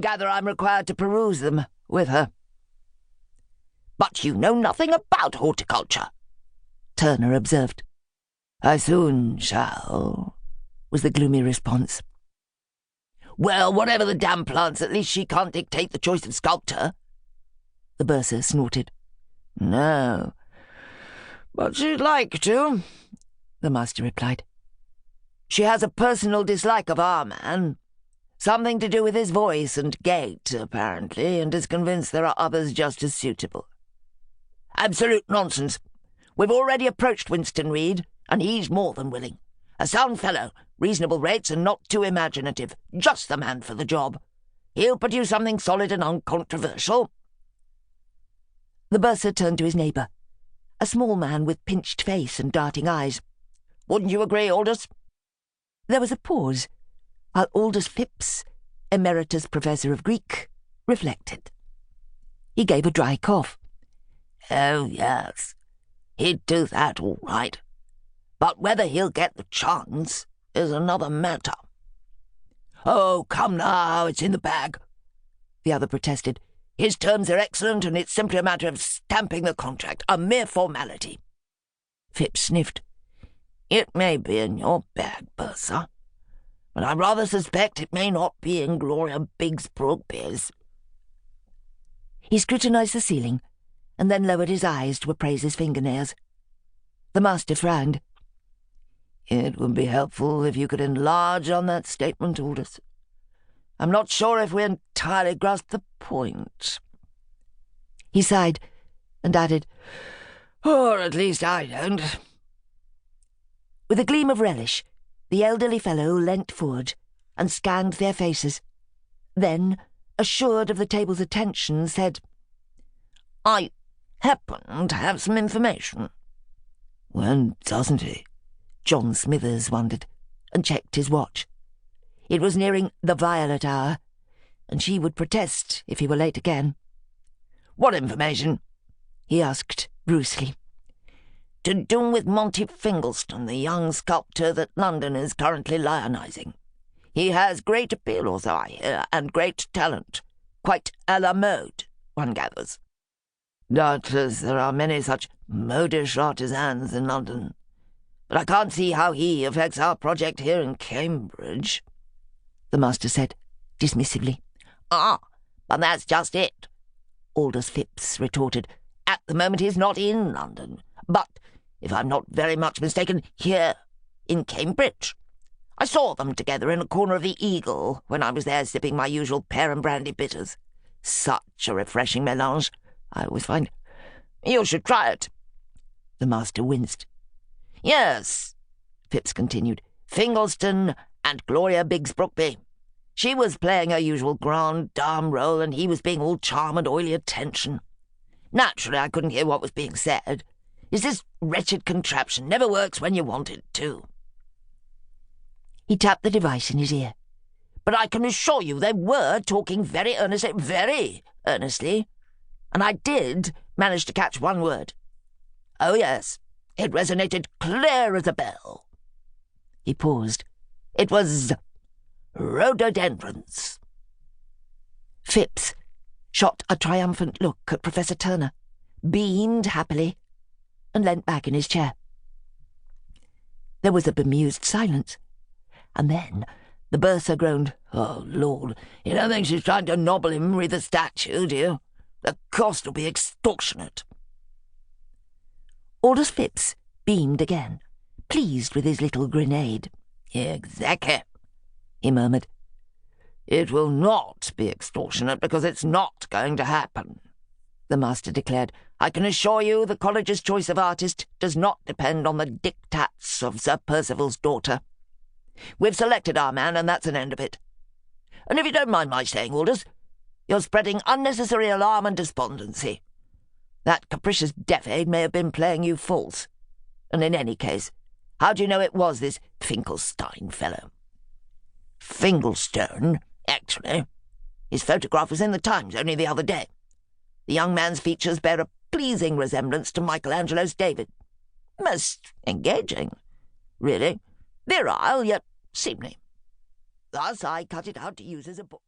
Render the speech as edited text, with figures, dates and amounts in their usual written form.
gather I'm required to peruse them with her." "But you know nothing about horticulture," Turner observed. "I soon shall," was the gloomy response. "Well, whatever the damn plants, at least she can't dictate the choice of sculptor," the bursar snorted. "No, but she'd like to," the master replied. "She has a personal dislike of our man. Something to do with his voice and gait, apparently, and is convinced there are others just as suitable. Absolute nonsense. We've already approached Winston Reed, and he's more than willing. A sound fellow, reasonable rates and not too imaginative. Just the man for the job. He'll produce something solid and uncontroversial." The bursar turned to his neighbour, a small man with pinched face and darting eyes. "Wouldn't you agree, Aldous?" There was a pause, while Aldous Phipps, Emeritus Professor of Greek, reflected. He gave a dry cough. "Oh, yes, he'd do that all right. But whether he'll get the chance is another matter." "Oh, come now, it's in the bag," the other protested. "His terms are excellent, and it's simply a matter of stamping the contract, a mere formality." Phipps sniffed. "It may be in your bag, bursar, but I rather suspect it may not be in Gloria Biggsbrooke's." He scrutinised the ceiling, and then lowered his eyes to appraise his fingernails. The master frowned. "It would be helpful if you could enlarge on that statement, Aldous. I'm not sure if we entirely grasp the point." He sighed, and added, "Or at least I don't." With a gleam of relish, the elderly fellow leant forward and scanned their faces. Then, assured of the table's attention, said, "I happen to have some information." "When doesn't he?" John Smithers wondered, and checked his watch. It was nearing the violet hour, and she would protest if he were late again. "What information?" he asked brusquely. "To do with Monty Fingalston, the young sculptor that London is currently lionising. He has great appeal, or so I hear, and great talent. Quite à la mode, one gathers. Doubtless there are many such modish artisans in London, but I can't see how he affects our project here in Cambridge," the master said, dismissively. "Ah, but that's just it," Aldous Phipps retorted. "At the moment he's not in London, but, if I'm not very much mistaken, here in Cambridge. I saw them together in a corner of the Eagle when I was there sipping my usual pear and brandy bitters. Such a refreshing mélange, I always find. You should try it." The master winced. "Yes," Phipps continued, "Fingalston and Gloria Biggsbrooke. She was playing her usual grande dame role, and he was being all charm and oily attention. Naturally, I couldn't hear what was being said. Is this wretched contraption never works when you want it to." He tapped the device in his ear. "But I can assure you they were talking very earnestly, and I did manage to catch one word. Oh, yes, it resonated clear as a bell." He paused. "It was rhododendrons." Phipps shot a triumphant look at Professor Turner, beamed happily, and leant back in his chair. There was a bemused silence, and then the bursar groaned. "Oh, Lord, you don't think she's trying to nobble him with a statue, do you? The cost will be extortionate." Aldous Phipps beamed again, pleased with his little grenade. "Exactly," he murmured. "It will not be extortionate because it's not going to happen," the master declared. "I can assure you the college's choice of artist does not depend on the diktats of Sir Percival's daughter. We've selected our man, and that's an end of it. And if you don't mind my saying, Aldous, you're spreading unnecessary alarm and despondency. That capricious decade may have been playing you false. And in any case, how do you know it was this Finkelstein fellow?" "Finkelstone, actually. His photograph was in the Times only the other day. The young man's features bear a pleasing resemblance to Michelangelo's David. Most engaging, really. Virile, yet seemly. Thus I cut it out to use as a book."